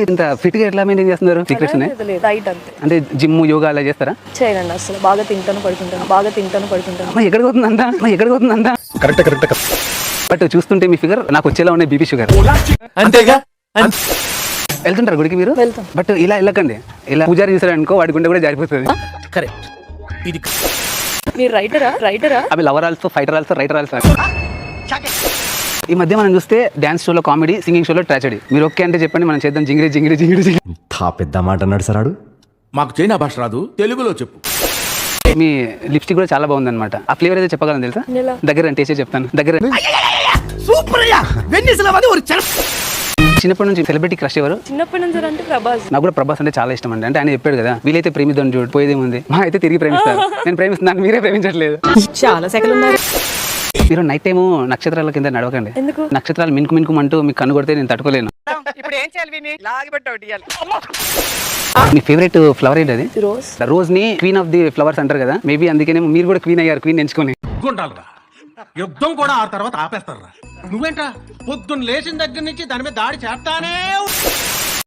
ఇంత ఫిట్ గా ఎట్లా మెయింటైన్ చేస్తున్నారు? సీక్రెట్స్ డైట్ అంతే. అంటే జిమ్ యోగా అలా చేస్తారా? చేయనండి అసలు. బాగా తింటాను పడుకుంటాను. ఎక్కడికి పోతుందంతా కరెక్ట్. బట్ చూస్తుంటే మీ ఫిగర్ నాకు వచ్చేలా ఉన్నాయి బీపీ షుగర్. అంతేగా. వెళ్తుంటారు గుడికి మీరు? వెళ్తాం. బట్ ఇలా వెళ్ళకండి. ఇలా పూజారి చూసారు అనుకో వాడి గుండె కూడా జారిపోతుంది. కరెక్ట్. ఇది మీరు రైటరా? అవి lover also, fighter also, writer also. ఈ మధ్య మనం చూస్తే డాన్స్ షోలో కామెడీ, సింగింగ్ షోలో ట్రాజెడీ. మీరు ఓకే అంటే చెప్పండి, మనం చేద్దాం. జింగిరి. పెద్ద మాట అన్నాడు సరాడు. మాకు చైనా భాష రాదు, తెలుగులో చెప్పు. మీ లిప్స్టిక్ కూడా చాలా బాగుంది అనమాట. ఆ ఫ్లేవర్ అయితే చెప్పగలను తెలుసా? దగ్గర టేస్ట్ చెప్తాను. సూపర్. చిన్నప్పటి నుంచి సెలబ్రిటీ క్రష్ ఎవరు? చిన్నప్పటి నుంచి అంటే ప్రభాస్. నాకు కూడా ప్రభాస్ అంటే చాలా ఇష్టం అండి. అంటే ఆయన చెప్పాడు కదా, వీలైతే ప్రేమిద్దాం చూడు, పోయేదేముంది, మా అయితే తిరిగి ప్రేమిస్తారు. నేను ప్రేమిస్తున్నాను, మీరే ప్రేమించట్లేదు. చాలా సెకలు ఉన్నారు. మీరు నైట్ టైము నక్షత్రాల కింద నడవకండి. ఎందుకు? నక్షత్రాలు మినుకు అంటూ మీకు కన్ను కొడితే నేను తట్టుకోలేను. మీ ఫేవరెట్ ఫ్లవర్ ఏంటి? అది రోజ్ ని క్వీన్ ఆఫ్ ది ఫ్లవర్స్ అంటారు కదా, మేబీ అందుకనే మీరు కూడా క్వీన్ అయ్యారు. క్వీన్ ఎంచుకొని యుద్ధం కూడా ఆ తర్వాత ఆపేస్తారా? నువ్వేంట్రా పొద్దున్న లేచిన దగ్గర నుంచి దాని మీద దాడి చేస్తానే